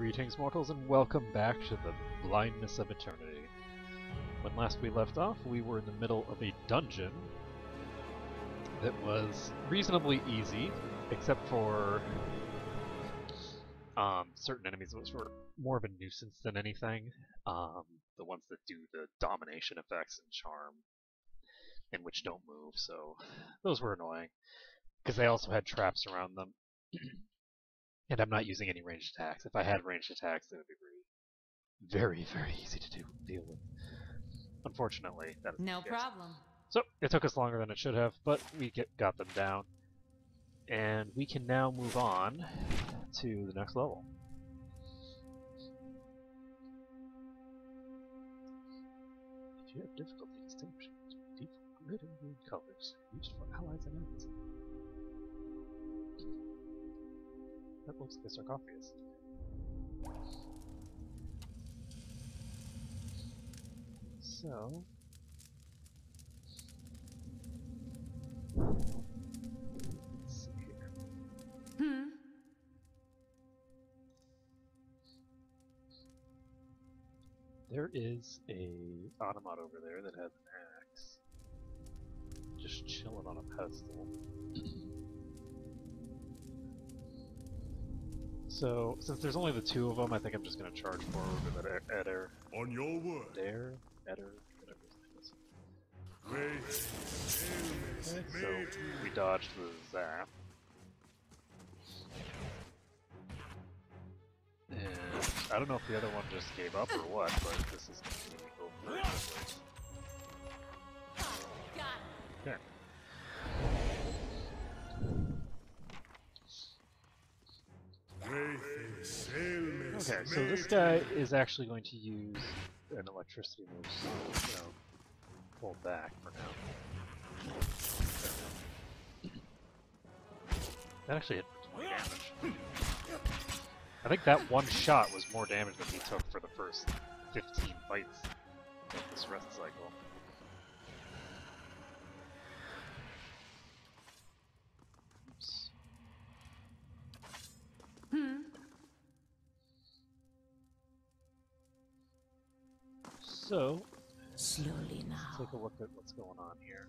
Greetings, mortals, and welcome back to the Blindness of Eternity. When last we left off, we were in the middle of a dungeon that was reasonably easy, except for certain enemies which were more of a nuisance than anything. The ones that do the domination effects and charm, and which don't move, so those were annoying. Because they also had traps around them. And I'm not using any ranged attacks. If I had ranged attacks, it would be very, very easy to deal with. Unfortunately, that is no problem. So, it took us longer than it should have, but we got them down. And we can now move on to the next level. If you have difficulty distinguishing between default red and green colors used for allies and enemies, that looks like a sarcophagus. So... let's see here. There is a automat over there that has an axe. Just chilling on a pedestal. So, since there's only the two of them, I think I'm just going to charge forward with that Eder. On your word. Eder, whatever his name is. Okay, so, we dodged the zap. And I don't know if the other one just gave up or what, but this is going to go very quickly. Okay. Okay, so this guy is actually going to use an electricity move, so, hold back for now. That actually hit for 20 damage. I think that one shot was more damage than he took for the first 15 fights of this rest cycle. Oops. So, slowly now. Let's take a look at what's going on here.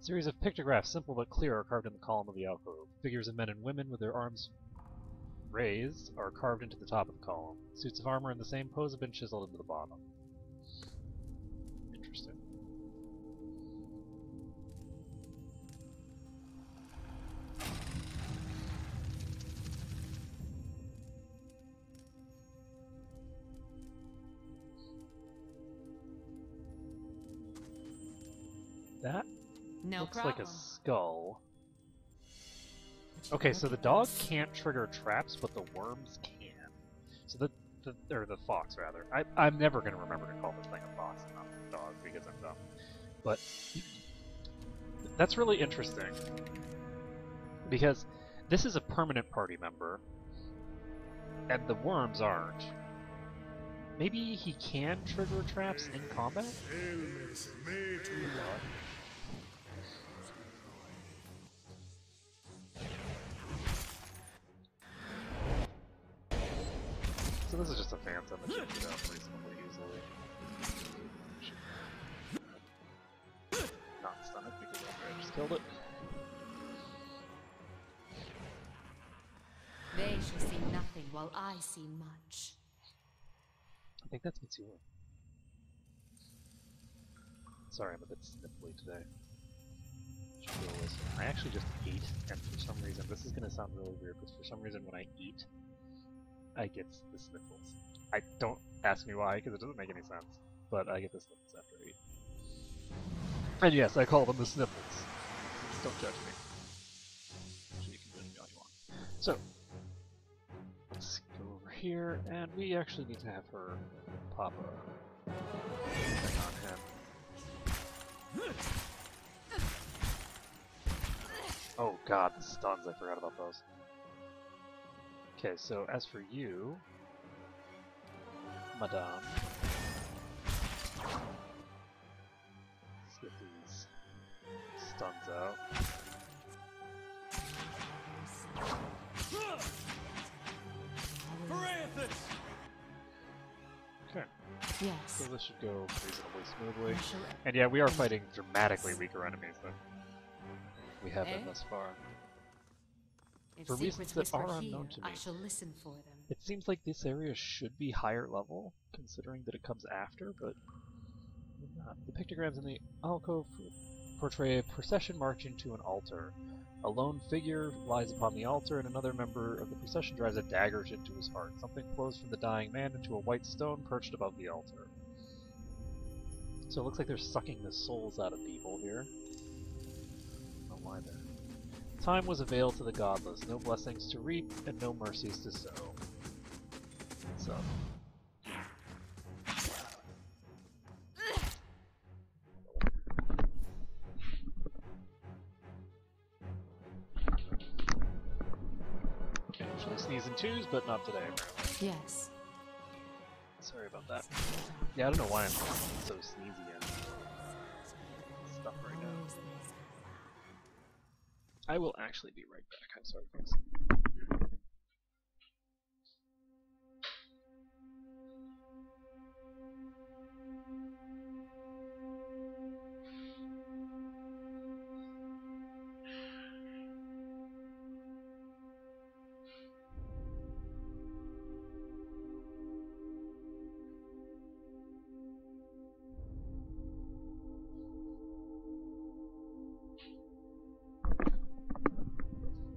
A series of pictographs, simple but clear, are carved in the column of the alcove. Figures of men and women with their arms raised are carved into the top of the column. Suits of armor in the same pose have been chiseled into the bottom. Interesting. That looks like a skull. Okay, so the dog can't trigger traps, but the worms can. So the fox, rather. I'm never going to remember to call this thing a fox and not a dog, because I'm dumb. But that's really interesting. Because this is a permanent party member, and the worms aren't. Maybe he can trigger traps in combat? So this is just a phantom that should get out reasonably easily. Not stun it because I just killed it. They shall see nothing while I see much. I think that's Mitsuru. Sorry, I'm a bit sniffly today. I actually just ate, and for some reason, this is going to sound really weird, but for some reason when I eat, I get the sniffles. Don't ask me why, because it doesn't make any sense, but I get the sniffles after I eat. And yes, I call them the sniffles. Don't judge me. Actually, you can judge me all you want. So, let's go over here, and we actually need to have her pop a thing on him. Oh god, the stuns, I forgot about those. Okay, so as for you, Madame, let's get these stuns out. Yes. So this should go reasonably smoothly. I shall And yeah, we are fighting dramatically weaker enemies than we have been Eh? thus far. If For reasons secrets that whisper are here, unknown to me. I shall listen for them. It seems like this area should be higher level, considering that it comes after, but not. The pictograms in the alcove portray a procession marching to an altar. A lone figure lies upon the altar, and another member of the procession drives a dagger into his heart. Something flows from the dying man into a white stone perched above the altar. So it looks like they're sucking the souls out of people here. I don't know why they're... Time was a veil to the godless, no blessings to reap, and no mercies to sow. So... I usually sneeze in twos, but not today, apparently. Yes. Sorry about that. Yeah, I don't know why I'm so sneezy and stuff right now. I will actually be right back. I'm sorry, guys.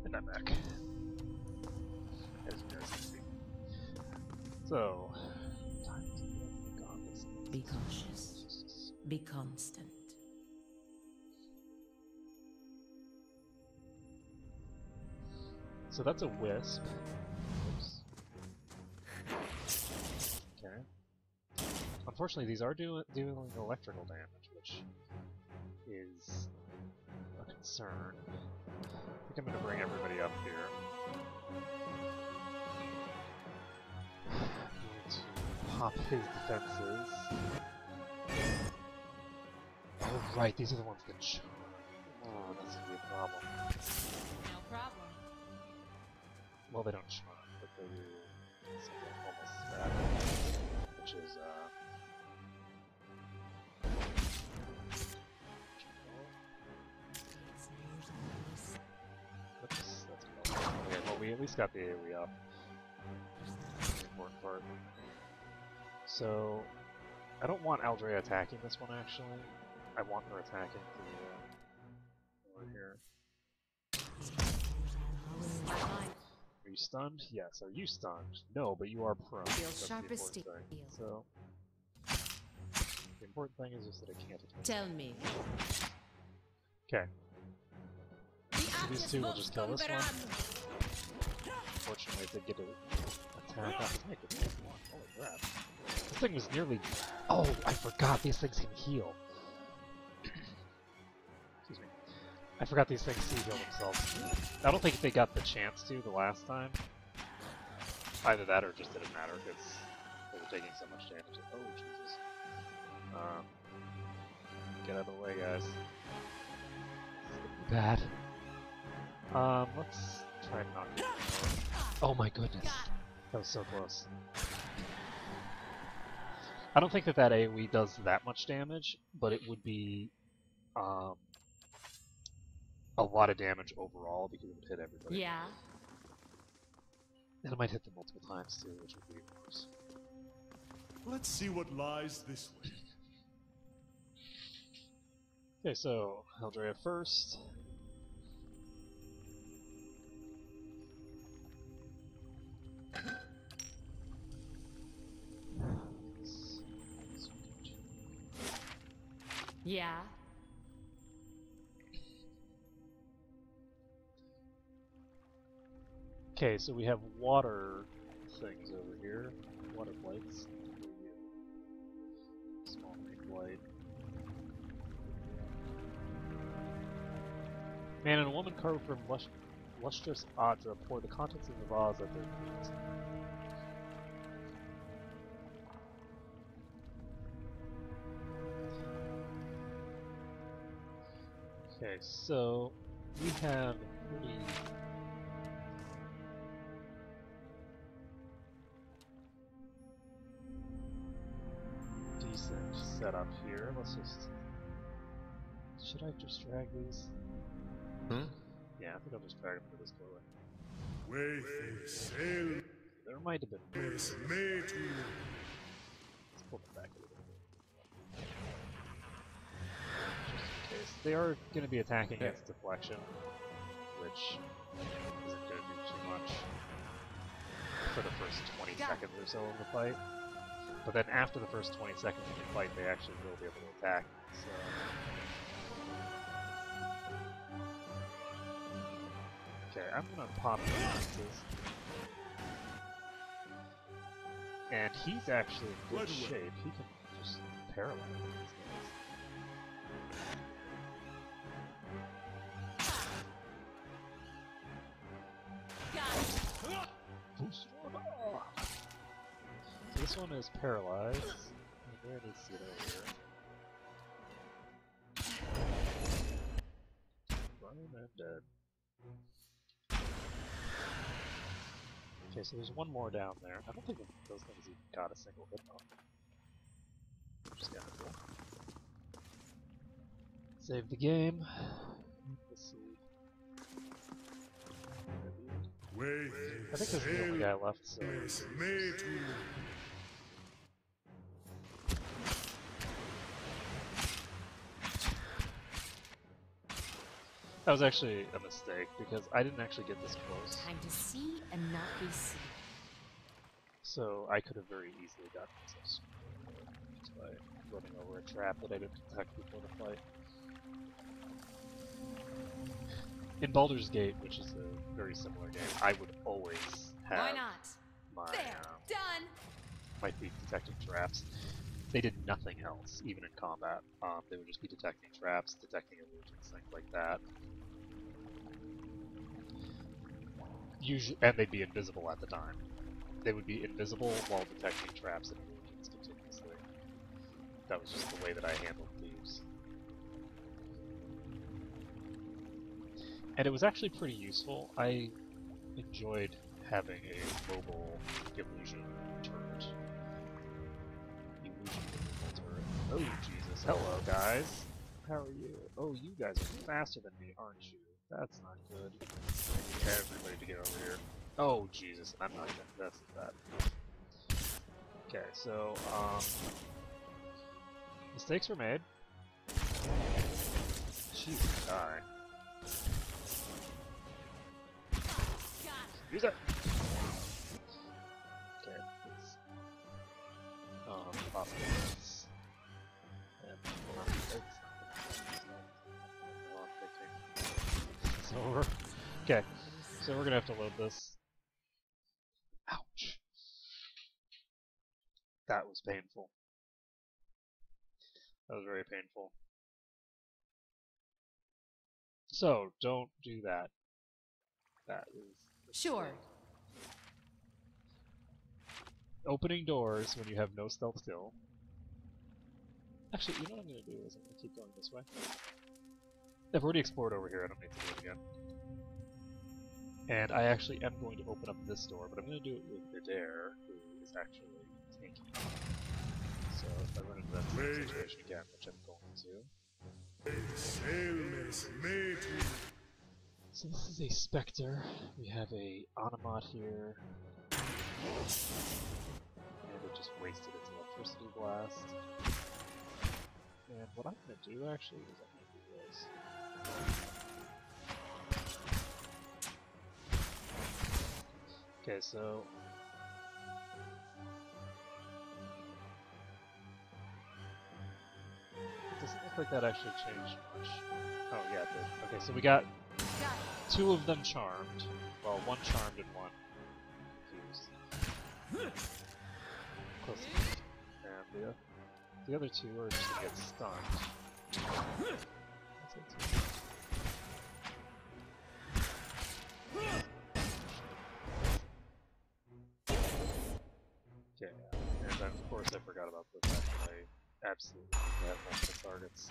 And I'm back. As you guys can see. So, time to get the godless. Be cautious. Be constant. So that's a wisp. Oops. Okay. Unfortunately, these are doing electrical damage, which is a concern. I think I'm going to bring everybody up here. I'm going to pop his defenses. Oh, right, these are the ones that charm. Oh, that's going to be a problem. No problem. Well, they don't charm, but they do something almost as bad, which is, oops, that's cool. Okay, well, we at least got the AoE up. That's the important part. So, I don't want Aldrea attacking this one, actually. I want her attacking the, over here. Are you stunned? Yes. Are you stunned? No, but you are prone. Feel That's sharp the as important thing. steel. So, the important thing is just that I can't attack. Tell me. Okay. So these two will just kill this one. Unfortunately, if they get an attack off, I could take one. Holy crap. This thing was nearly... Oh, I forgot these things can heal. Excuse me. I forgot these things can heal themselves. I don't think they got the chance to the last time. Either that or it just didn't matter because they were taking so much damage. Oh, Jesus. Get out of the way, guys. Bad. Let's try and knock it. Oh my goodness. That was so close. I don't think that AoE does that much damage, but it would be a lot of damage overall because it would hit everybody. Yeah. And it might hit them multiple times too, which would be worse. Let's see what lies this way. Okay, so Aldrea first. Yeah. Okay, so we have water things over here. Water blights. Small range blight. Man and a woman carved from lustrous Adra pour the contents of the vase at their feet. Okay, so we have pretty... decent setup here. Let's just... Should I just drag these? Hmm? Yeah, I think I'll just drag them to this doorway. Wayfair, sail There might have been more. is Let's made to pull them back a little bit. Just in case. They are going to be attacking its deflection, which isn't going to do too much for the first 20 seconds or so of the fight. But then after the first 20 seconds of the fight, they actually will be able to attack. So. Okay, I'm gonna pop the lenses. And he's actually in good shape. He can just paralyze these guys. So this one is paralyzed. Where needs to get over here? Running and dead. Okay, so there's one more down there. I don't think those things even got a single hit on them. Which is kind of cool. Save the game. Let's see. I think this is the only guy left, so... That was actually a mistake, because I didn't actually get this close. Time to see and not be seen. So I could have very easily gotten myself screwed just by running over a trap that I didn't detect before the fight. In Baldur's Gate, which is a very similar game, I would always have Why not? my There, done. my feet detecting traps. They did nothing else, even in combat. They would just be detecting traps, detecting illusions, things like that. Usually, and they'd be invisible at the time. They would be invisible while detecting traps and illusions continuously. That was just the way that I handled thieves. And it was actually pretty useful. I enjoyed having a mobile illusion turret. Oh, Jesus. Hello, guys. How are you? Oh, you guys are faster than me, aren't you? That's not good. I need everybody to get over here. Oh, Jesus. I'm not gonna... That's bad. Okay, so, mistakes were made. She's gonna die. Use it! Okay, let's... possible. It's over. Okay, so we're gonna have to load this. Ouch. That was painful. That was very painful. So, don't do that. That is... Sure. Opening doors when you have no stealth skill. Actually, you know what I'm going to do is I'm going to keep going this way. I've already explored over here, I don't need to do it again. And I actually am going to open up this door, but I'm going to do it with Adair, who is actually tanky. So if I run into that same situation again, which I'm going to... So this is a Spectre. We have a Automat here. And it just wasted its electricity blast. And what I'm going to do actually is I'm going to do this. Okay, so... It doesn't look like that actually changed much. Oh yeah, it did. Okay, so we got two of them charmed. Well, one charmed and one confused. Close enough. And the other two are just gonna get stunned. That's it. Okay, and then of course I forgot about the fact that I absolutely have multiple targets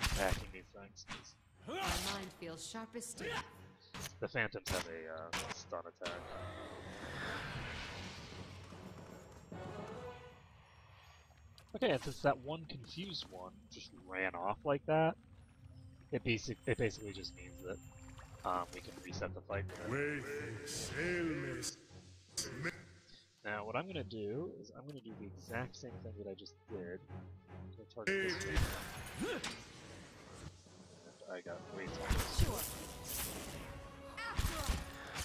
attacking these things. My mind feels sharp as steel. The Phantoms have a stun attack. Okay, and since that one confused one just ran off like that, it basically just means that we can reset the fight with it. Now, what I'm going to do is I'm going to do the exact same thing that I just did. I'm going to target this thing. And I got way too much. Sure.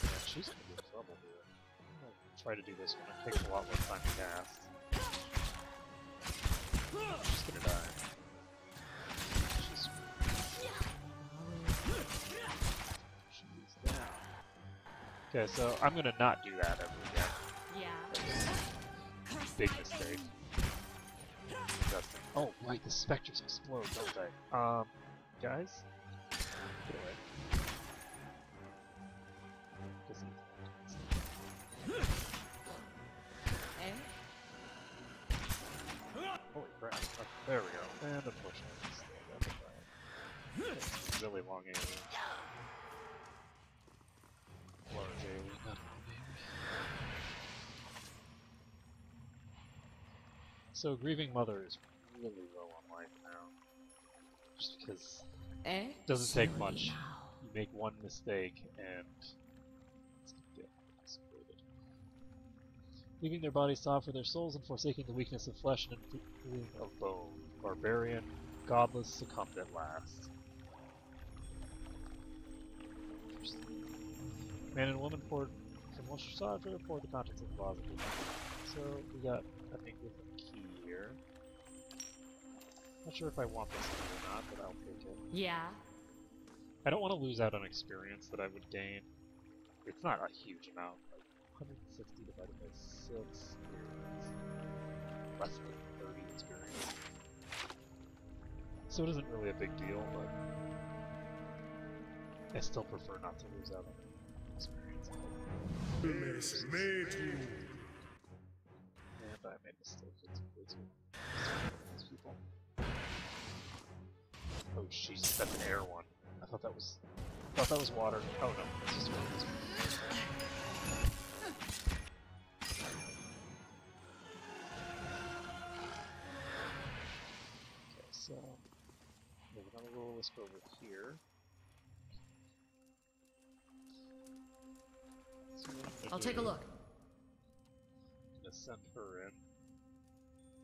Yeah, she's going to be in trouble here. I'm going to try to do this one. It takes a lot less time to cast. She's going to die. She's down. Okay, so I'm going to not do that ever again. Big mistake. Oh, right, the specters explode, don't they? Guys? Get away. Holy crap. Okay, there we go. And unfortunately, it's really long alien. Large alien, not So, Grieving Mother is really low on life now. Just because it doesn't take much. You make one mistake and it's gonna get exploded. Leaving their bodies to offer their souls and forsaking the weakness of flesh and feeling of bone. Barbarian, godless, succumbed at last. Man and woman poured from Moshasatra, poured the contents of the closet. So, we got a thing with a key here. Not sure if I want this or not, but I'll take it. Yeah. I don't want to lose out on experience that I would gain. It's not a huge amount, like 160 divided by 6 is less than 30 experience. So it isn't really a big deal, but I still prefer not to lose out on experience. And I made a mistake. It's way too these people. Oh jeez, that's an air one. I thought that was water. Oh no, it's just water. Okay, so we're gonna roll this over here. So I'll take a look. I'm gonna send her in.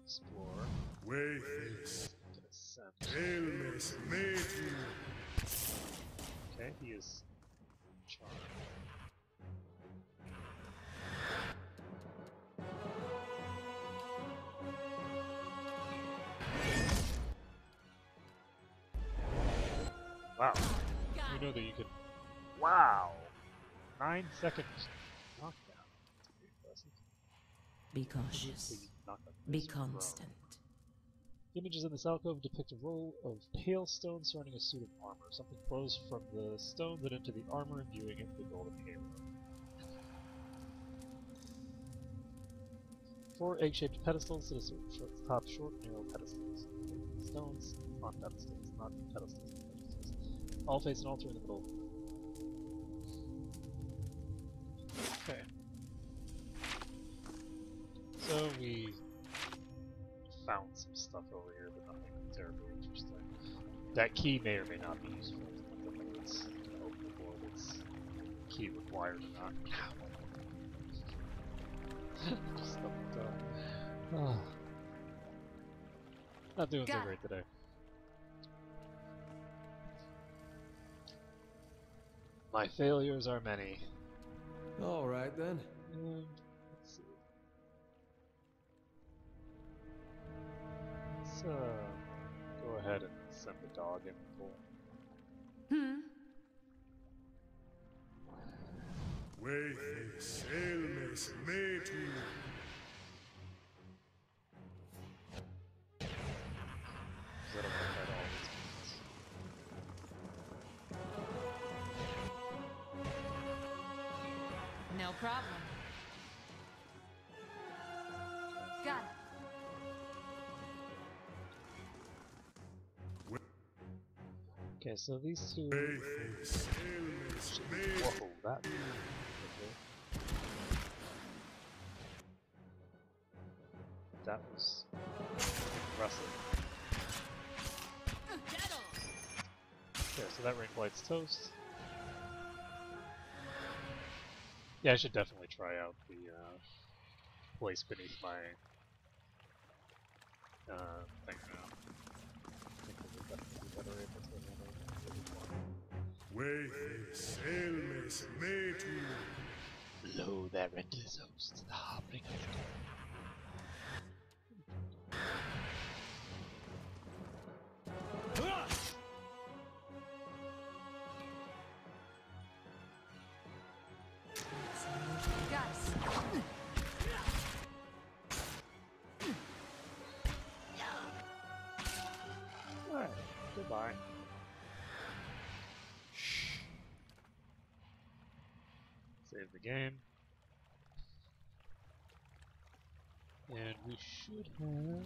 Explore. Gonna send. Okay, he is charmed. Wow. You know that you could. Wow! 9 seconds knockdown. That's pretty impressive. Be cautious. Be constant. Images in this alcove depict a row of pale stones surrounding a suit of armor. Something flows from the stones and into the armor, imbuing it with a golden halo. 4 egg-shaped pedestals sit at the top, short, narrow pedestals. Stones on pedestals, not pedestals on pedestals. All face an altar in the middle. Okay. So we found some stuff over here, but nothing terribly interesting. That key may or may not be useful. It's open the board. It's key required or not. Just stuff done. Oh. Not doing so great today. My failures are many. All right then. Let's see. Let's go ahead and send the dog in full. No problem. Got it. Okay, so these two. Whoa, that. Okay. That was impressive. Okay, so that ring light's toast. Yeah, I should definitely try out the place beneath my thing now. I think we'll definitely be better able to handle it. Lo, there endless host, the harbinger of Alright, goodbye. Save the game. And we should have...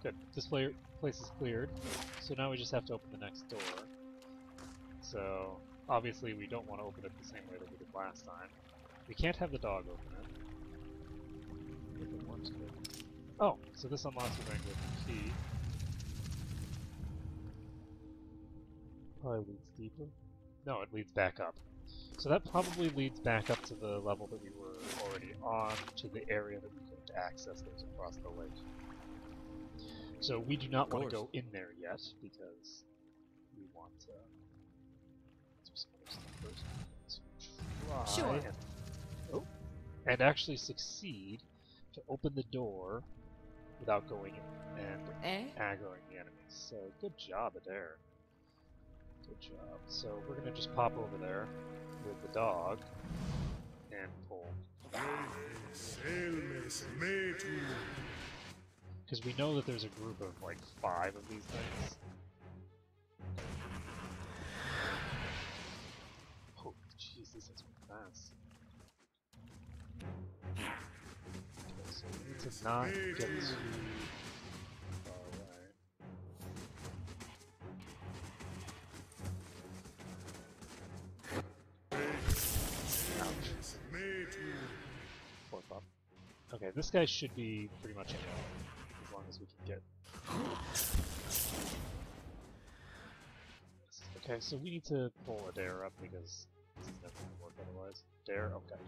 Good. This place is cleared. So now we just have to open the next door. So, obviously we don't want to open it the same way that we did last time. We can't have the dog open it. If it works good. Oh, so this unlocks the ring with the key. Probably leads deeper. No, it leads back up. So that probably leads back up to the level that we were already on, to the area that we couldn't access that was across the lake. So we do not want to go in there yet, because we want to do some other stuff first. Try and actually succeed to open the door without going in and aggroing the enemies. So good job, Adair. Good job. So we're gonna just pop over there with the dog and pull. Because we know that there's a group of like 5 of these things. Oh, jeez, this is fast. Okay, so we need to not get too far away. Ouch. Poor pup. Okay, this guy should be pretty much alone, as long as we can get... Okay, so we need to pull Adair up, because this is never going to work otherwise. Adair? Oh god,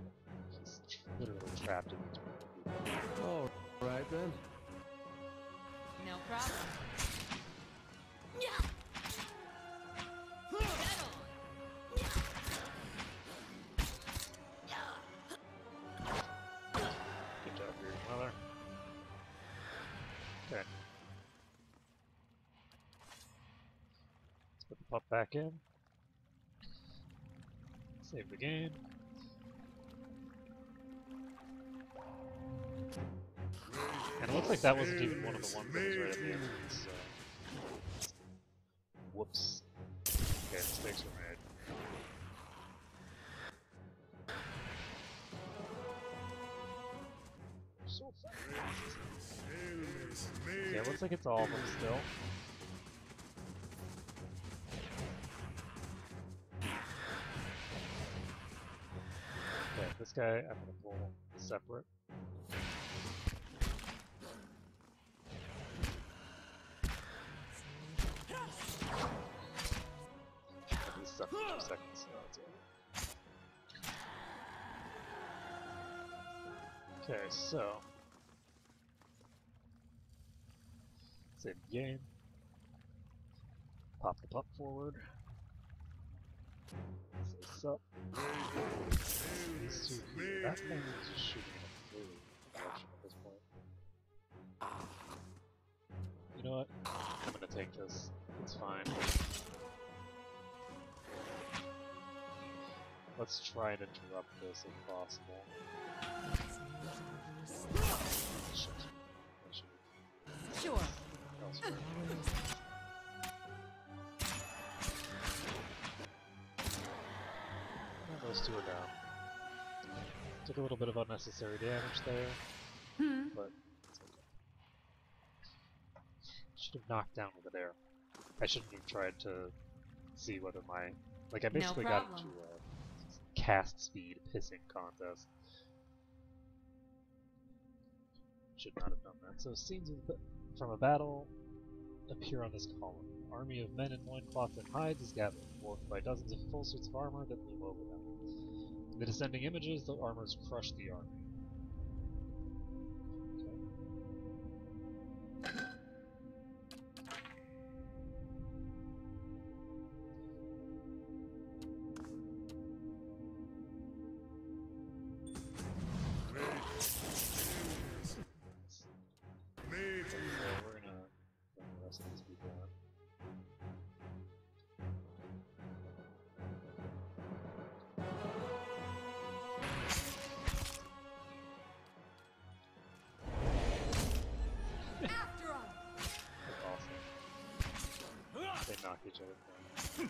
he's literally trapped in between people. Alright then. No problem. Good job, your mother. Okay. Let's put the pup back in. Save the game. And it looks like that wasn't even one of the ones that was right at the end. So. Whoops. Okay, mistakes were made. So fast. Yeah, it looks like it's all of them still. Okay, this guy I'm gonna pull separate. He's stuck for 2 seconds, so that's it. Okay, so save the game. Pop the pup forward. Say sup. These two here. That thing is just shooting in a completely direction at this point. You know what? I'm gonna take this. It's fine. Let's try and interrupt this if possible. Shit. Sure. Elsewhere. And those two are down. Took a little bit of unnecessary damage there, but it's okay. Should have knocked down with it there. I shouldn't have tried to see whether my... Like, I basically got into a cast speed pissing contest. should not have done that. So scenes from a battle appear on this column. An army of men in loincloths and hides is gathered, dwarfed by dozens of full suits of armor that loom over them. In the descending images, the armors crush the army. Knock each other down.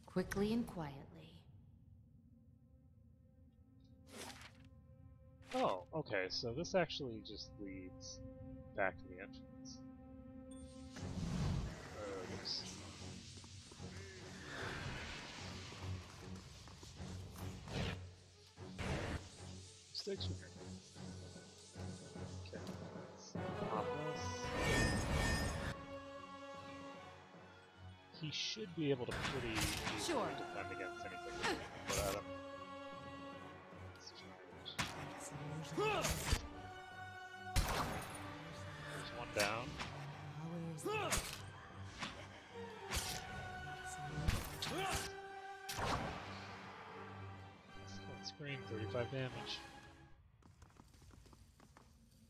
Quickly and quietly. Oh, okay, so this actually just leads back to the entrance. Oops. Sticks with me. Okay, let's pop this. He should be able to pretty easily defend against anything we put at him. Let's There's one down. Silent Scream, 35 damage.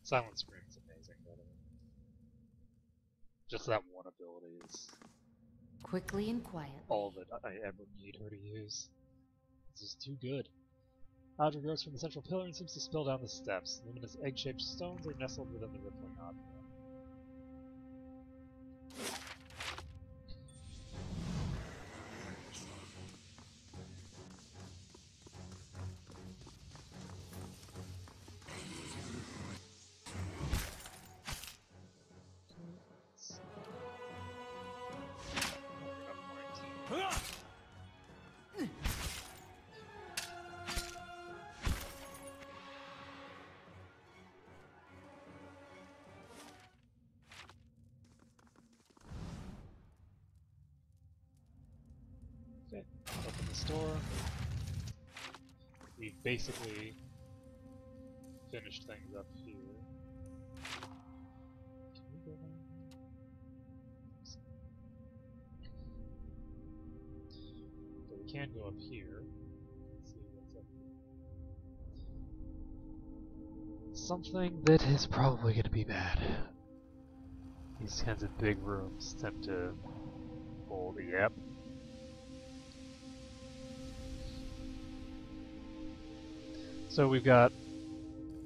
Silent Scream is amazing, by the way. Just that one ability is Quickly and quietly. all that I ever need her to use. This is too good. Audra grows from the central pillar and seems to spill down the steps. Luminous egg-shaped stones are nestled within the rippling Audra. Okay, open this door. We've basically finished things up here. Can we go down? So we can go up here. Let's see what's up here. Something that is probably going to be bad. These kinds of big rooms tend to hold. Yep. So we've got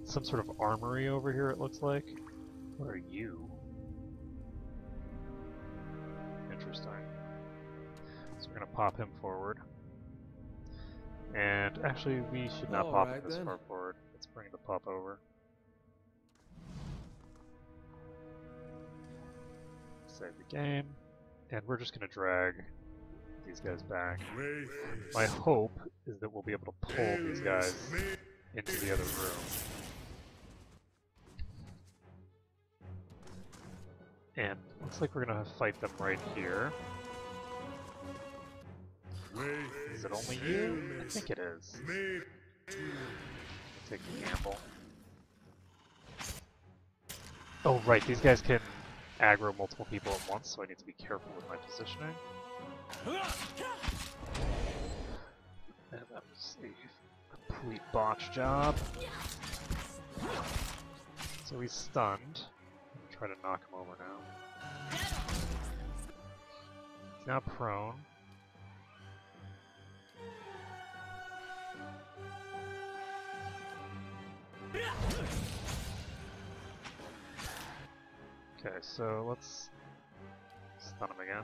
some sort of armory over here, it looks like. What are you? Interesting. So we're gonna pop him forward. And actually, we should not pop him this far forward. Let's bring the pup over. Save the game. And we're just gonna drag these guys back. My hope is that we'll be able to pull these guys into the other room. And looks like we're gonna fight them right here. Is it only you? I think it is. Take the gamble. Oh right, these guys can aggro multiple people at once, so I need to be careful with my positioning. And that was a complete botch job. So he's stunned. I'm gonna try to knock him over now. He's now prone. Okay, so let's stun him again.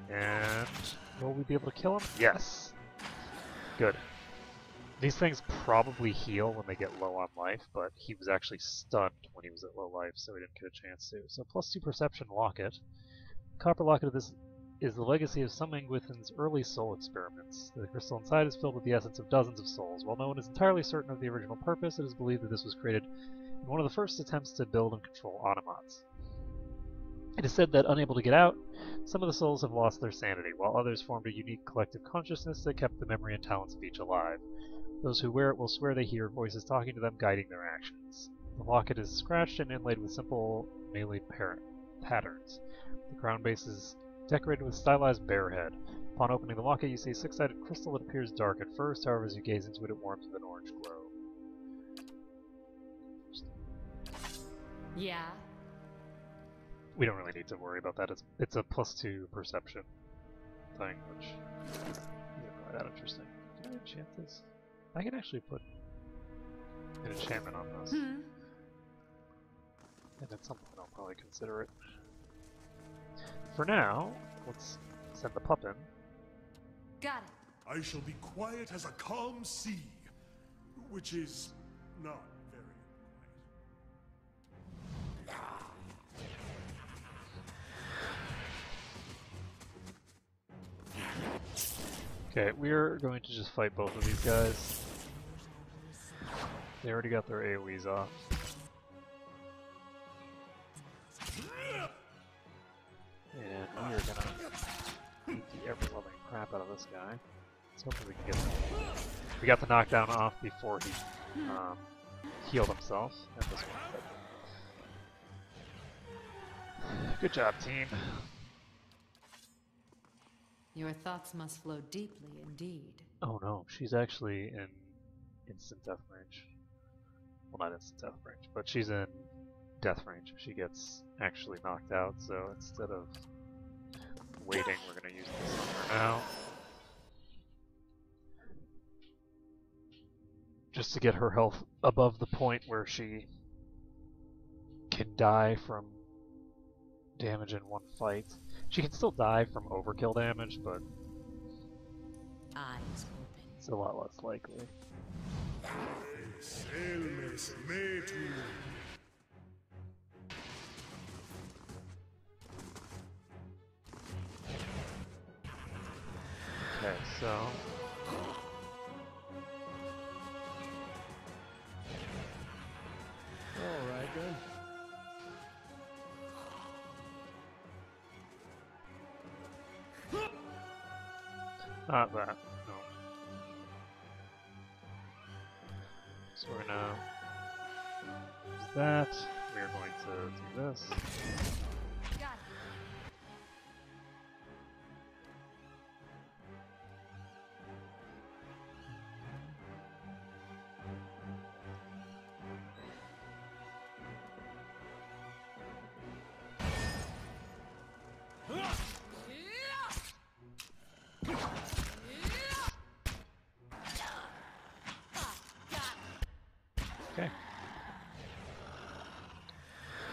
And will we be able to kill him? Yes. Good. These things probably heal when they get low on life, but he was actually stunned when he was at low life, so he didn't get a chance to. So +2 perception locket. Copper locket of this is the legacy of some Ingwithin's early soul experiments. The crystal inside is filled with the essence of dozens of souls. While no one is entirely certain of the original purpose, it is believed that this was created in one of the first attempts to build and control automats. It is said that, unable to get out, some of the souls have lost their sanity, while others formed a unique collective consciousness that kept the memory and talents of each alive. Those who wear it will swear they hear voices talking to them, guiding their actions. The locket is scratched and inlaid with simple melee patterns. The crown base is decorated with stylized bear head. Upon opening the locket, you see a six-sided crystal that appears dark at first, however, as you gaze into it, it warms with an orange glow. Yeah. We don't really need to worry about that. It's a +2 perception thing, which isn't really that interesting. Can I enchant this? I can actually put an enchantment on this. And at some point I'll probably consider it. For now, let's send the pup in. Got it. I shall be quiet as a calm sea, which is not very Okay, we're going to just fight both of these guys. They already got their AoEs off. And we are gonna beat the ever-loving crap out of this guy. Let's hope we can get him. We got the knockdown off before he healed himself, and this one. Good job, team. Your thoughts must flow deeply indeed. Oh no, she's actually in instant death range. Well, not instant death range, but she's in death range if she gets actually knocked out, so instead of waiting, we're going to use this on her now. Just to get her health above the point where she can die from damage in one fight. She can still die from overkill damage, but Eyes open. it's a lot less likely. Okay, so Alright then. not that, no. So we're gonna use that. We are going to do this. Got it. Okay.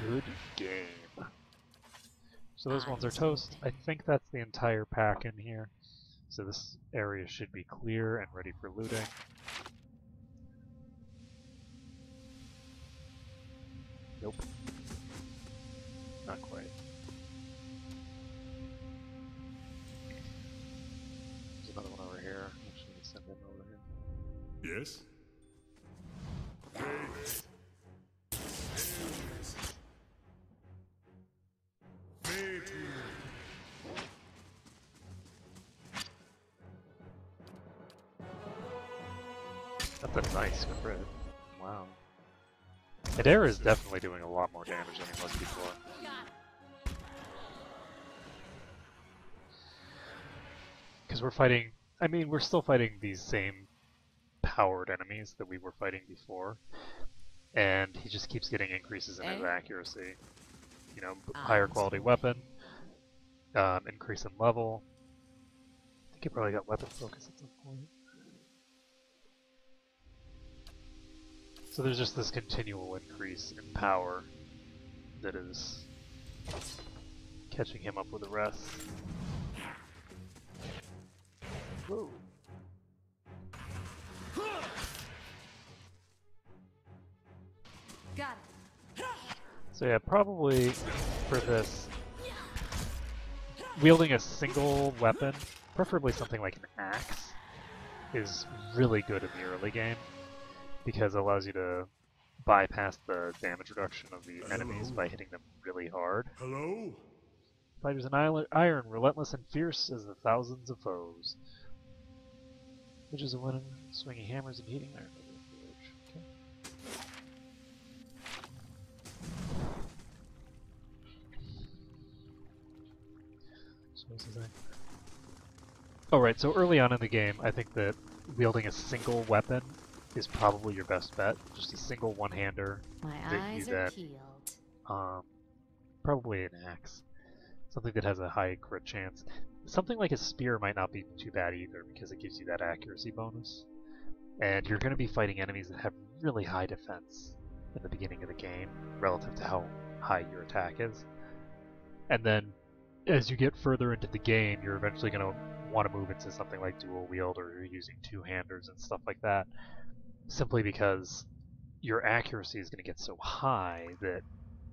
Good game. So those ones are toast. I think that's the entire pack in here. So this area should be clear and ready for looting. Nope. Not quite. There's another one over here. Actually, send him over here. Yes? That's a nice crit. Wow. Adair is definitely doing a lot more damage than he was before. Because we're fighting, I mean, we're still fighting these same powered enemies that we were fighting before. And he just keeps getting increases in his accuracy. You know, higher quality weapon, increase in level. I think he probably got weapon focus at some point. So there's just this continual increase in power that is catching him up with the rest. Whoa. Got it. So yeah, probably for this, wielding a single weapon, preferably something like an axe, is really good in the early game because it allows you to bypass the damage reduction of the enemies by hitting them really hard. Hello? Fighters in iron, relentless and fierce as the thousands of foes. Witches of women swinging hammers and heating iron. Okay. So what's his name? Oh right, so early on in the game, I think that wielding a single weapon is probably your best bet. Just a single one-hander. My that eyes you are then, peeled. Probably an axe. Something that has a high crit chance. Something like a spear might not be too bad either because it gives you that accuracy bonus. And you're going to be fighting enemies that have really high defense in the beginning of the game relative to how high your attack is. And then as you get further into the game, you're eventually going to want to move into something like dual wield or using two-handers and stuff like that, simply because your accuracy is going to get so high that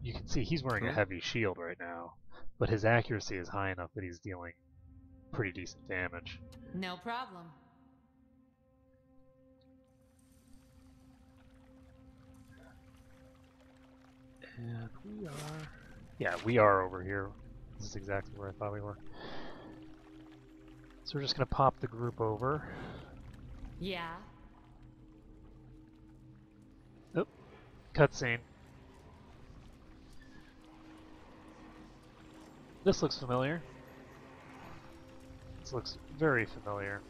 you can see he's wearing a heavy shield right now, but his accuracy is high enough that he's dealing pretty decent damage. No problem. And we are... Yeah, we are over here. This is exactly where I thought we were. So we're just going to pop the group over. Yeah. Oh, cutscene. This looks familiar. This looks very familiar.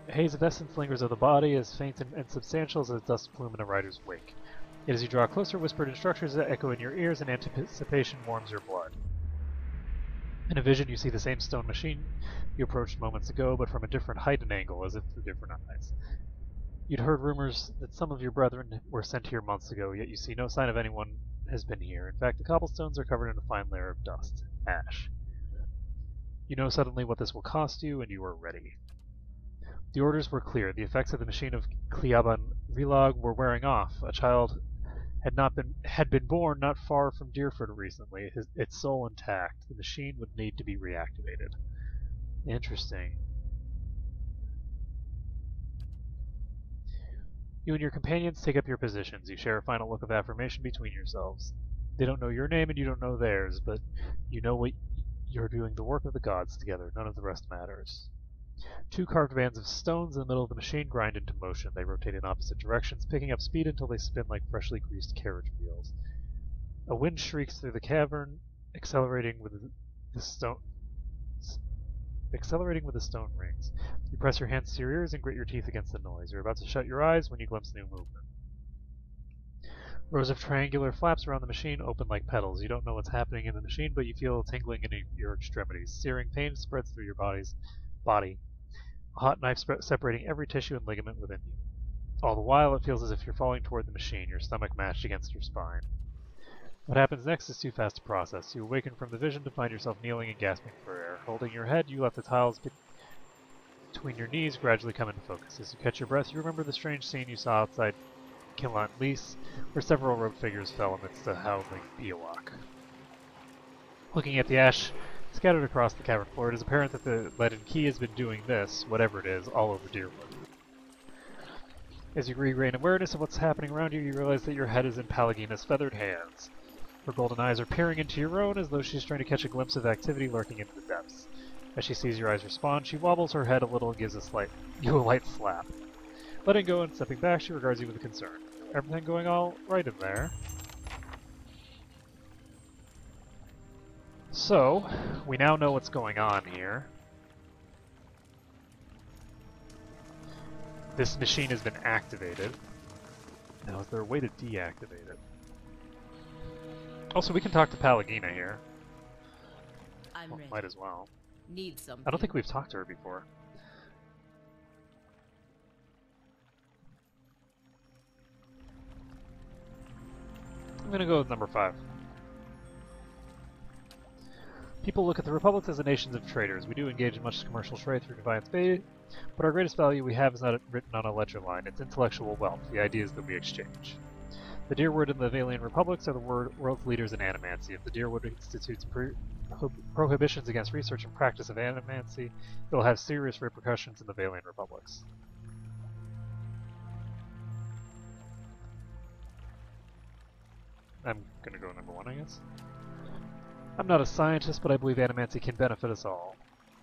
A haze of essence lingers over the body, as faint and insubstantial as a dust plume in a rider's wake. Yet as you draw closer, whispered instructions that echo in your ears, and anticipation warms your blood. In a vision, you see the same stone machine you approached moments ago, but from a different height and angle, as if through different eyes. You'd heard rumors that some of your brethren were sent here months ago, yet you see no sign of anyone has been here. In fact, the cobblestones are covered in a fine layer of dust, ash. You know suddenly what this will cost you, and you are ready. The orders were clear. The effects of the machine of Cleaban Relog were wearing off. A child had been born not far from Deerford recently, its soul intact. The machine would need to be reactivated. Interesting. You and your companions take up your positions. You share a final look of affirmation between yourselves. They don't know your name and you don't know theirs, but you know what you're doing the work of the gods together. None of the rest matters. Two carved bands of stones in the middle of the machine grind into motion. They rotate in opposite directions, picking up speed until they spin like freshly greased carriage wheels. A wind shrieks through the cavern, accelerating with the stone rings. You press your hands to your ears and grit your teeth against the noise. You're about to shut your eyes when you glimpse new movement. Rows of triangular flaps around the machine open like petals. You don't know what's happening in the machine, but you feel tingling in your extremities. Searing pain spreads through your body. A hot knife separating every tissue and ligament within you. All the while, it feels as if you're falling toward the machine, your stomach mashed against your spine. What happens next is too fast to process. You awaken from the vision to find yourself kneeling and gasping for air. Holding your head, you let the tiles between your knees gradually come into focus. As you catch your breath, you remember the strange scene you saw outside Kinlant Lys, where several robed figures fell amidst a howling Ewok. Looking at the ash scattered across the cavern floor, it is apparent that the leaden key has been doing this, whatever it is, all over Deerwood. As you regain awareness of what's happening around you, you realize that your head is in Palagina's feathered hands. Her golden eyes are peering into your own as though she's trying to catch a glimpse of activity lurking in the depths. As she sees your eyes respond, she wobbles her head a little and gives you a light slap. Letting go and stepping back, she regards you with concern. Everything going all right in there? So, we now know what's going on here. This machine has been activated. Now, is there a way to deactivate it? Also, we can talk to Palagina here. I'm ready. Might as well. Need something. I don't think we've talked to her before. I'm gonna go with number 5. People look at the republics as a nation of traders. We do engage in much commercial trade through Defiance Bay, but our greatest value we have is not written on a ledger line. It's intellectual wealth, the ideas that we exchange. The Deerwood and the Valian republics are the world's leaders in animancy. If the Deerwood institutes prohibitions against research and practice of animancy, it will have serious repercussions in the Valian republics. I'm gonna go number 1, I guess. I'm not a scientist, but I believe animancy can benefit us all.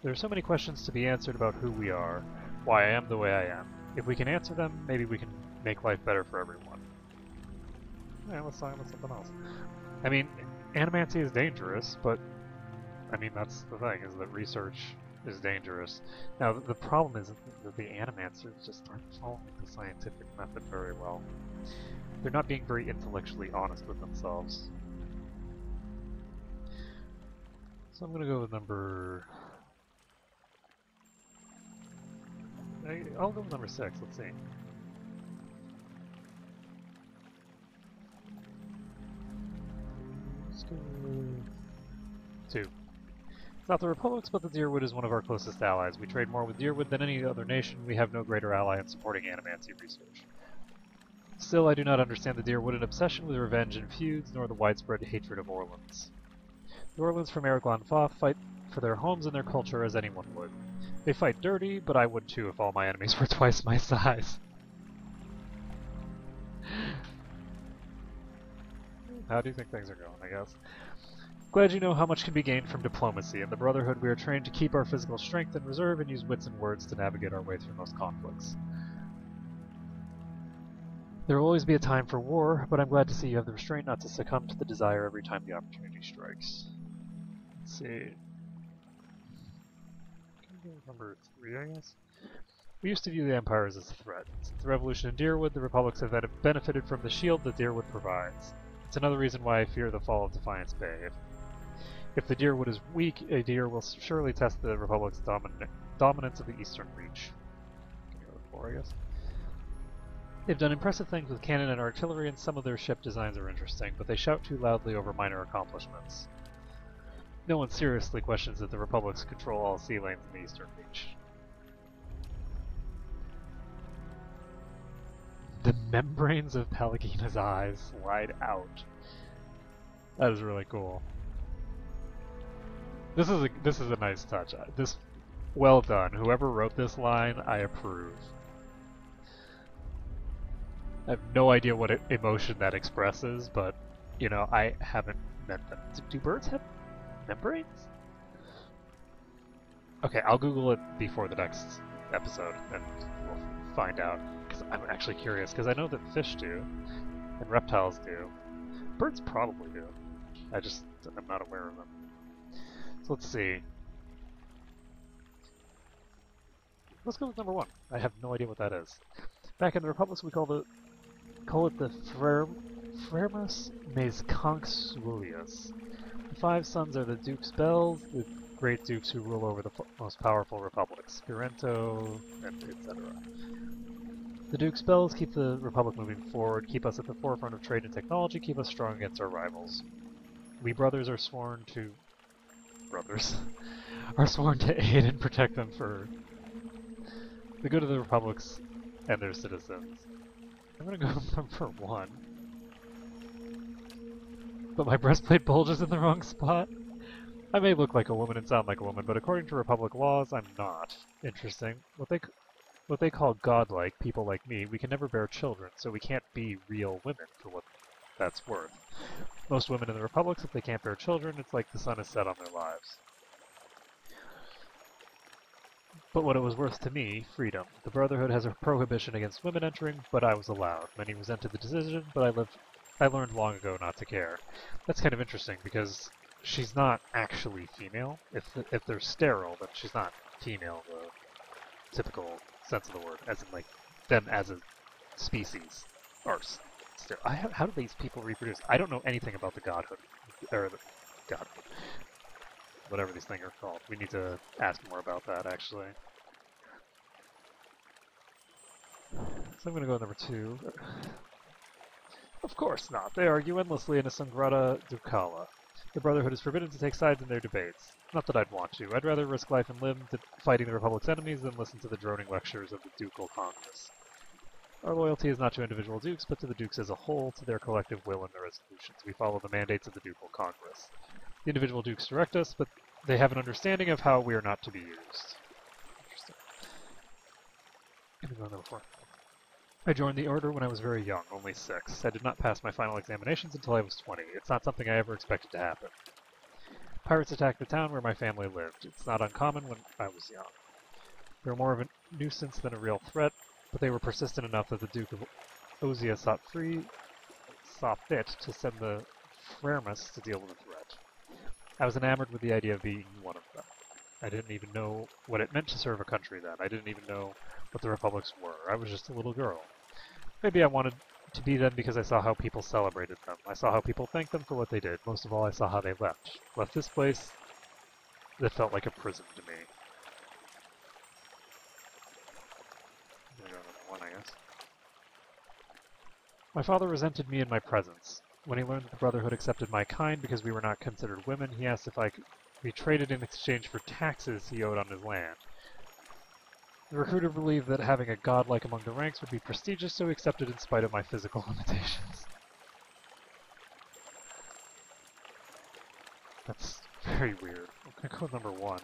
There are so many questions to be answered about who we are, why I am the way I am. If we can answer them, maybe we can make life better for everyone. Yeah, let's talk about something else. I mean, animancy is dangerous, but I mean, that's the thing, is that research is dangerous. Now, the problem is that the animancers just aren't following the scientific method very well. They're not being very intellectually honest with themselves. So I'm gonna go with number... I'll go with number 6, let's see. Let's go with 2. It's not the Republics, but the Deerwood is one of our closest allies. We trade more with Deerwood than any other nation. We have no greater ally in supporting animancy research. Still, I do not understand the Deerwooded obsession with revenge and feuds, nor the widespread hatred of Orlans. The Orlans from Araglan Fa fight for their homes and their culture as anyone would. They fight dirty, but I would too if all my enemies were twice my size. How do you think things are going, I guess? Glad you know how much can be gained from diplomacy. In the Brotherhood, we are trained to keep our physical strength in reserve and use wits and words to navigate our way through most conflicts. There will always be a time for war, but I'm glad to see you have the restraint not to succumb to the desire every time the opportunity strikes. Let's see. Number 3, I guess? We used to view the empires as a threat. Since the revolution in Deerwood, the republics have benefited from the shield that Deerwood provides. It's another reason why I fear the fall of Defiance Bay. If the Deerwood is weak, a deer will surely test the republic's dominance of the Eastern Reach. Go with 4, I guess. They've done impressive things with cannon and artillery, and some of their ship designs are interesting, but they shout too loudly over minor accomplishments. No one seriously questions that the republics control all sea lanes in the Eastern Reach. The membranes of Palagina's eyes slide out. That is really cool. This is a nice touch. Well done. Whoever wrote this line, I approve. I have no idea what emotion that expresses, but you know, I haven't met them. Do birds have membranes? Okay, I'll Google it before the next episode, and we'll find out. Because I'm actually curious, because I know that fish do, and reptiles do. Birds probably do. I'm not aware of them. So let's see. Let's go with number 1. I have no idea what that is. Back in the Republics, we call it the Fremus Mes Consulius. The 5 sons are the Duke's Bells, the great dukes who rule over the most powerful republics, Pirento, and etc. The Duke's Bells keep the Republic moving forward, keep us at the forefront of trade and technology, keep us strong against our rivals. We brothers are sworn to... are sworn to aid and protect them for the good of the republics and their citizens. I'm gonna go number 1. But my breastplate bulges in the wrong spot. I may look like a woman and sound like a woman, but according to Republic laws, I'm not. Interesting. What they call godlike, people like me, we can never bear children, so we can't be real women for what that's worth. Most women in the Republics, if they can't bear children, it's like the sun is set on their lives. But what it was worth to me, freedom. The Brotherhood has a prohibition against women entering, but I was allowed. Many resented the decision, but I learned long ago not to care. That's kind of interesting, because she's not actually female. If they're sterile, then she's not female, the typical sense of the word, as in, like, them as a species are sterile. How do these people reproduce? I don't know anything about the godhood, or the godhood. Whatever these things are called. We need to ask more about that, actually. So I'm going to go with number 2. Of course not. They argue endlessly in a Sangrada Ducala. The Brotherhood is forbidden to take sides in their debates. Not that I'd want to. I'd rather risk life and limb fighting the Republic's enemies than listen to the droning lectures of the Ducal Congress. Our loyalty is not to individual dukes, but to the dukes as a whole, to their collective will and their resolutions. We follow the mandates of the Ducal Congress. The individual dukes direct us, but they have an understanding of how we are not to be used. Interesting. Number 4. I joined the Order when I was very young, only 6. I did not pass my final examinations until I was 20. It's not something I ever expected to happen. Pirates attacked the town where my family lived. It's not uncommon when I was young. They were more of a nuisance than a real threat, but they were persistent enough that the Duke of Ozia saw fit to send the Freremus to deal with the threat. I was enamored with the idea of being one of them. I didn't even know what it meant to serve a country then. I didn't even know what the republics were. I was just a little girl. Maybe I wanted to be them because I saw how people celebrated them. I saw how people thanked them for what they did. Most of all, I saw how they left. Left this place that felt like a prison to me. I'm gonna go to one, I guess. My father resented me in my presence. When he learned that the Brotherhood accepted my kind because we were not considered women, he asked if I could be traded in exchange for taxes he owed on his land. The recruiter believed that having a godlike among the ranks would be prestigious, so he accepted in spite of my physical limitations. That's very weird. I'm gonna go with number 1.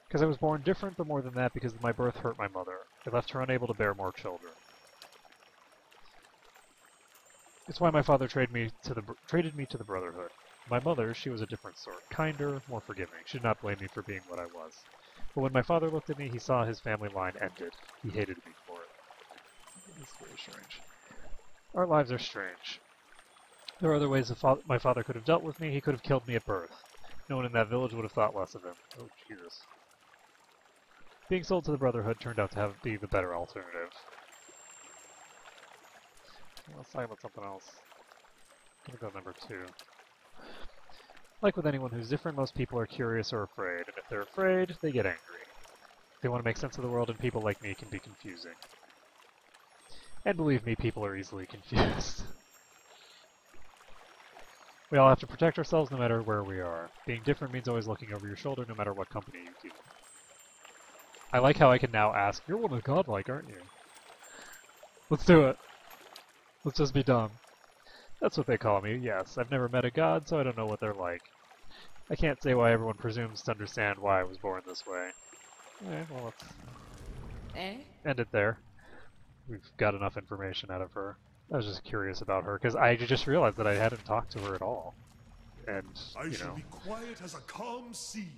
Because I was born different, but more than that, because my birth hurt my mother. It left her unable to bear more children. It's why my father traded me to the Brotherhood. My mother, she was a different sort. Kinder, more forgiving. She did not blame me for being what I was. But when my father looked at me, he saw his family line ended. He hated me for it. It's very strange. Our lives are strange. There are other ways my father could have dealt with me. He could have killed me at birth. No one in that village would have thought less of him. Oh, Jesus. Being sold to the Brotherhood turned out to be the better alternative. Let's talk about something else. I'm gonna go number 2. Like with anyone who's different, most people are curious or afraid, and if they're afraid, they get angry. They want to make sense of the world, and people like me can be confusing. And believe me, people are easily confused. We all have to protect ourselves no matter where we are. Being different means always looking over your shoulder no matter what company you keep. I like how I can now ask, you're one of godlike, aren't you? Let's do it. Let's just be dumb. That's what they call me, yes. I've never met a god, so I don't know what they're like. I can't say why everyone presumes to understand why I was born this way. Well, let's end it there. We've got enough information out of her. I was just curious about her, because I just realized that I hadn't talked to her at all. And, I shall be quiet as a calm sea,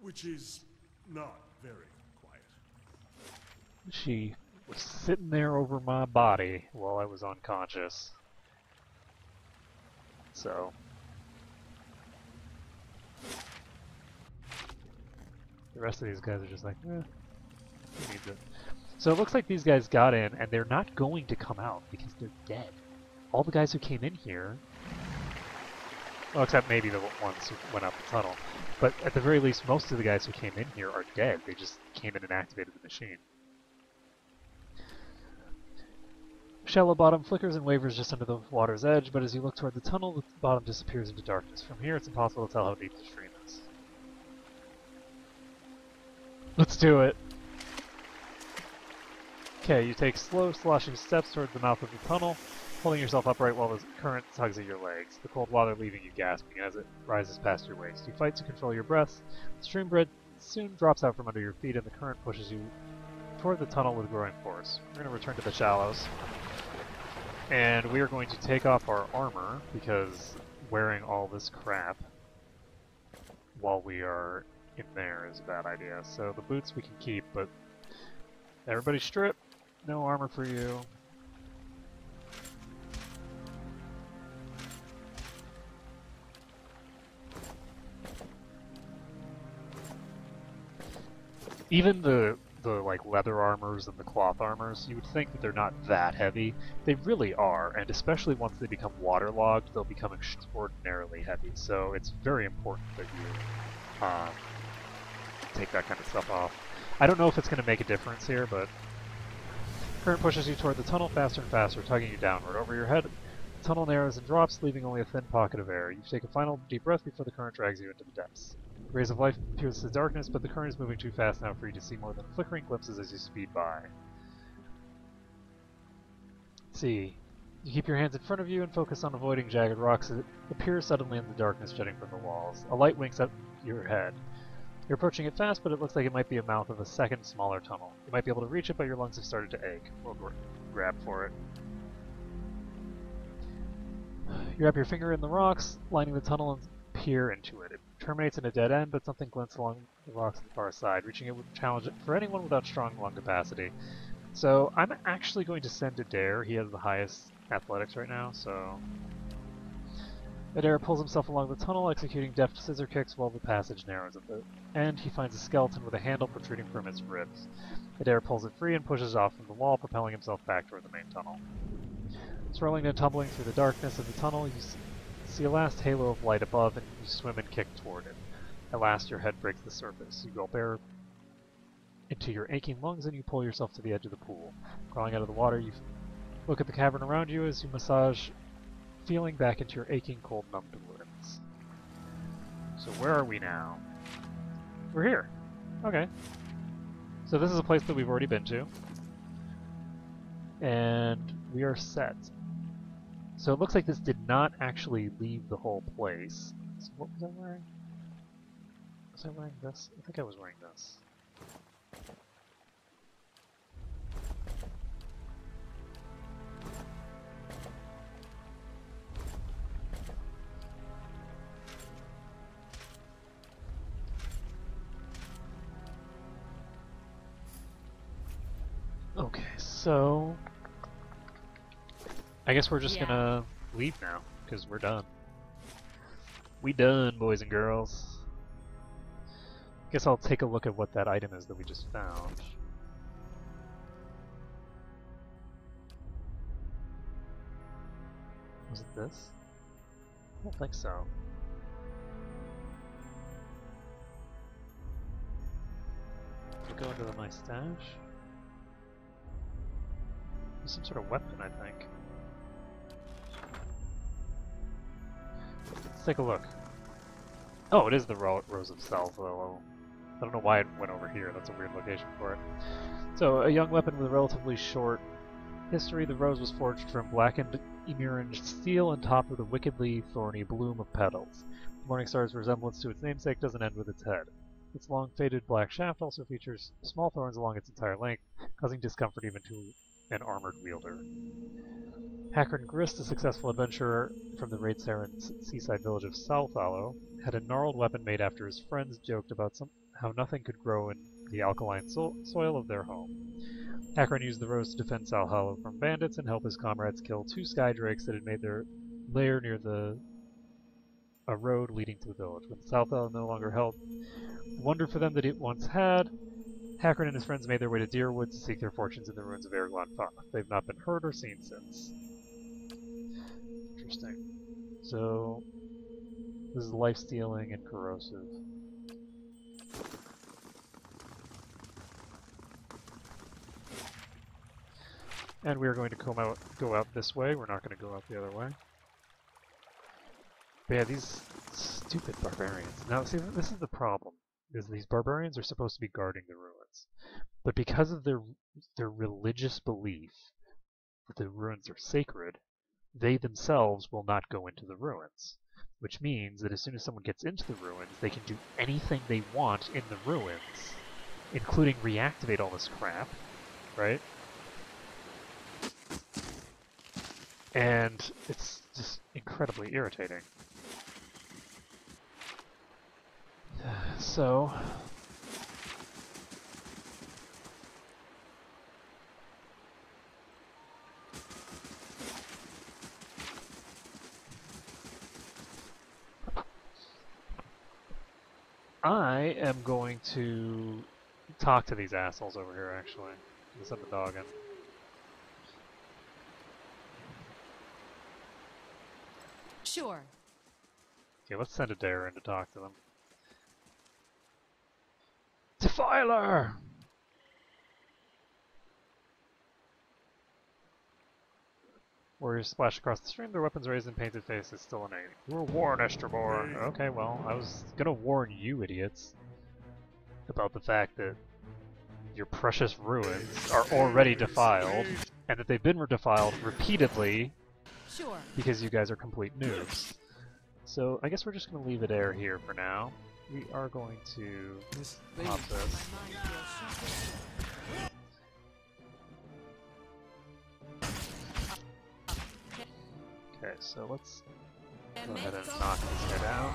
which is not very quiet. She was sitting there over my body while I was unconscious. So the rest of these guys are just like, who needs it? So it looks like these guys got in, and they're not going to come out because they're dead. All the guys who came in here, well, except maybe the ones who went up the tunnel, but at the very least, most of the guys who came in here are dead. They just came in and activated the machine. Shallow bottom flickers and wavers just under the water's edge, but as you look toward the tunnel, the bottom disappears into darkness. From here, it's impossible to tell how deep the stream is. Let's do it! Okay, you take slow, sloshing steps towards the mouth of the tunnel, holding yourself upright while the current tugs at your legs, the cold water leaving you gasping as it rises past your waist. You fight to control your breath. The stream bed soon drops out from under your feet, and the current pushes you toward the tunnel with growing force. We're going to return to the shallows. And we are going to take off our armor, because wearing all this crap while we are in there is a bad idea. So the boots we can keep, but everybody strip. No armor for you. Even the like leather armors and the cloth armors, you would think that they're not that heavy. They really are, and especially once they become waterlogged, they'll become extraordinarily heavy. So it's very important that you take that kind of stuff off. I don't know if it's going to make a difference here, but current pushes you toward the tunnel faster and faster, tugging you downward. Over your head, the tunnel narrows and drops, leaving only a thin pocket of air. You take a final deep breath before the current drags you into the depths. Rays of light pierce the darkness, but the current is moving too fast now for you to see more than flickering glimpses as you speed by. Let's see. You keep your hands in front of you and focus on avoiding jagged rocks that appear suddenly in the darkness jutting from the walls. A light winks up your head. You're approaching it fast, but it looks like it might be a mouth of a second, smaller tunnel. You might be able to reach it, but your lungs have started to ache. We'll grab for it. You wrap your finger in the rocks, lining the tunnel, and peer into it. It terminates in a dead end, but something glints along the rocks on the far side. Reaching it would challenge it for anyone without strong lung capacity. So I'm actually going to send Adair. He has the highest athletics right now, so... Adair pulls himself along the tunnel, executing deft scissor kicks while the passage narrows. At the end, he finds a skeleton with a handle protruding from its ribs. Adair pulls it free and pushes off from the wall, propelling himself back toward the main tunnel. Swirling and tumbling through the darkness of the tunnel, you see a last halo of light above, and you swim and kick toward it. At last, your head breaks the surface. You gulp air into your aching lungs, and you pull yourself to the edge of the pool. Crawling out of the water, you look at the cavern around you as you massage, feeling back into your aching, cold, numbed limbs. So where are we now? We're here. Okay. So this is a place that we've already been to. And we are set. So it looks like this did not actually leave the whole place. So what was I wearing? Was I wearing this? I think I was wearing this. Okay, so I guess we're just gonna leave now, because we're done. We done, boys and girls. Guess I'll take a look at what that item is that we just found. Was it this? I don't think so. We'll go into my stash. There's some sort of weapon, I think. Let's take a look. Oh, it is the Rose of Salvo. I don't know why it went over here. That's a weird location for it. So, a young weapon with a relatively short history. The rose was forged from blackened emerged steel and topped with a wickedly thorny bloom of petals. The Morningstar's resemblance to its namesake doesn't end with its head. Its long, faded black shaft also features small thorns along its entire length, causing discomfort even to an armored wielder. Hakron Grist, a successful adventurer from the Raid-Saren seaside village of Southhollow, had a gnarled weapon made after his friends joked about how nothing could grow in the alkaline soil of their home. Hakron used the rose to defend Southhollow from bandits and help his comrades kill 2 skydrakes that had made their lair near a road leading to the village. When Southhollow no longer held the wonder for them that it once had, Hakron and his friends made their way to Deerwood to seek their fortunes in the ruins of Erglon-Fa. They've not been heard or seen since. Interesting. So, this is life-stealing and corrosive. And we are going to go out this way. We're not going to go out the other way. But yeah, these stupid barbarians. Now, see, this is the problem. Is these barbarians are supposed to be guarding the ruins. But because of their religious belief that the ruins are sacred, they themselves will not go into the ruins. Which means that as soon as someone gets into the ruins, they can do anything they want in the ruins, including reactivate all this crap, right? And it's just incredibly irritating. So, I am going to talk to these assholes over here, actually. Let's send the dog in. Sure. Okay, let's send Adair in to talk to them. Defiler! Warriors splash across the stream, their weapons raised and painted faces still in aim. You're warned, Estrabor. Okay, well, I was gonna warn you idiots about the fact that your precious ruins are already defiled, and that they've been defiled repeatedly Sure. because you guys are complete noobs. So I guess we're just going to leave it air here for now. We are going to pop this. My mind feels sharp. Okay, so let's go ahead and knock this guy down.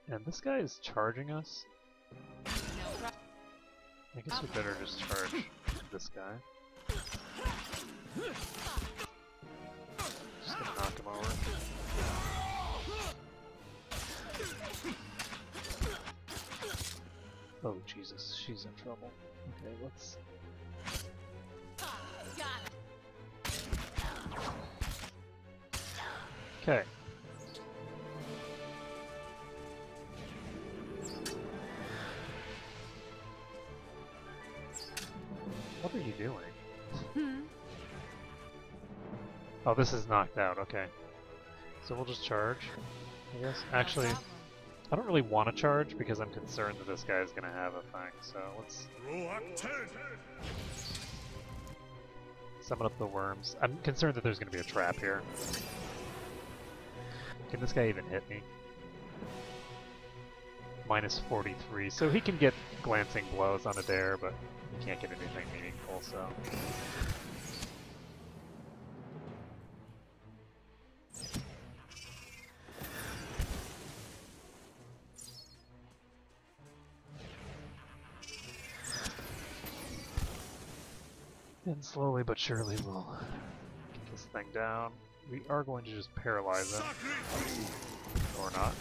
And this guy is charging us. I guess we better just charge this guy. Just gonna knock him over. Oh Jesus, she's in trouble. Okay, let's... Okay. What are you doing? Oh, this is knocked out, okay. So we'll just charge, I guess. Actually, I don't really want to charge because I'm concerned that this guy is going to have a thing, so let's summon up the worms. I'm concerned that there's going to be a trap here. Can this guy even hit me? Minus 43, so he can get glancing blows on a dare, but he can't get anything meaningful, so... And slowly but surely we'll get this thing down. We are going to just paralyze him. Or not.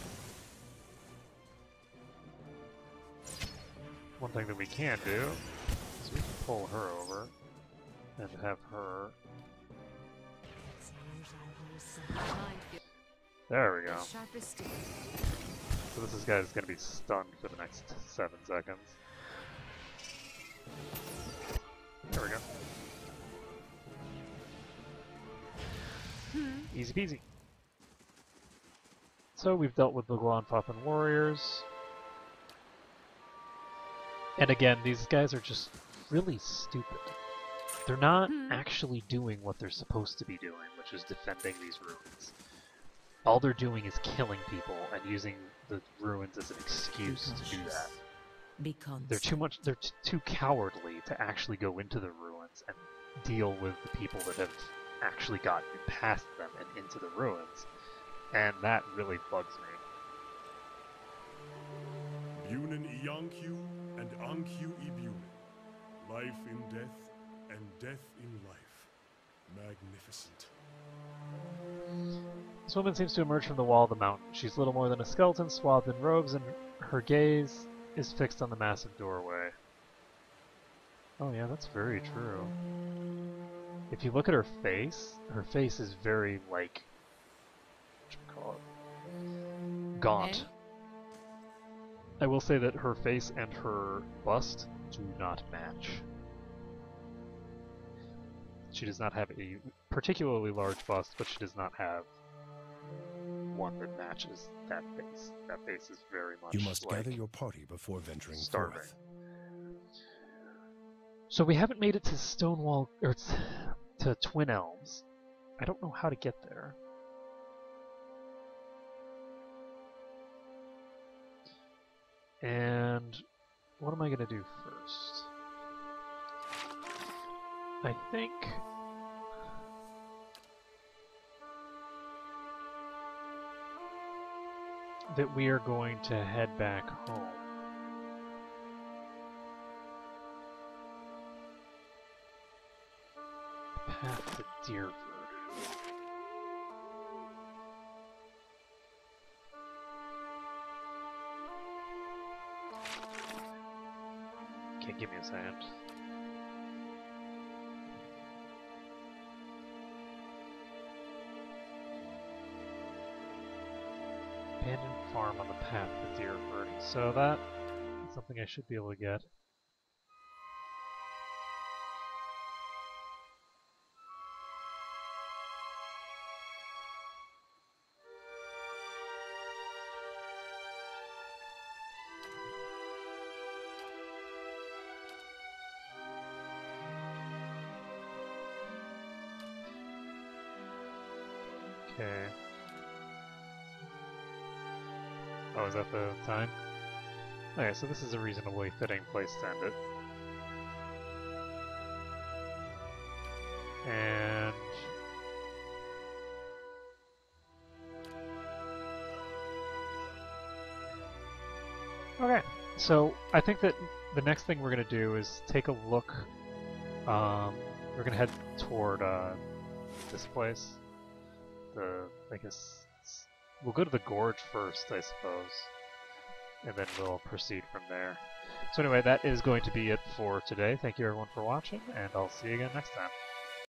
One thing that we can do is we can pull her over and have her... There we go. So this guy's going to be stunned for the next 7 seconds. There we go. Easy peasy. So we've dealt with the Glonfopin warriors. And again, these guys are just really stupid. They're not actually doing what they're supposed to be doing, which is defending these ruins. All they're doing is killing people and using the ruins as an excuse to do that. They're too cowardly to actually go into the ruins and deal with the people that have actually gotten past them and into the ruins. And that really bugs me. Bunin Iancu and Ancu Ibunin. Life in death and death in life. Magnificent. This woman seems to emerge from the wall of the mountain. She's little more than a skeleton, swathed in robes, and her gaze is fixed on the massive doorway. Oh yeah, that's very true. If you look at her face is very, like, what it? Gaunt. I will say that her face and her bust do not match. She does not have a particularly large bust, but she does not have one that matches that face. That face is very much You must like gather your party before venturing starving. forth. So we haven't made it to Stonewall, or to Twin Elms. I don't know how to get there. And what am I going to do first? I think... that we are going to head back home. Path to Deerford. Okay, give me a second. Abandoned farm on the path to Deerford. So that is something I should be able to get. Okay. Oh, is that the time? Okay, so this is a reasonably fitting place to end it. And... okay, so I think that the next thing we're going to do is take a look. We're going to head toward this place. I guess we'll go to the gorge first, I suppose, and then we'll proceed from there. So anyway, that is going to be it for today. Thank you everyone for watching, and I'll see you again next time.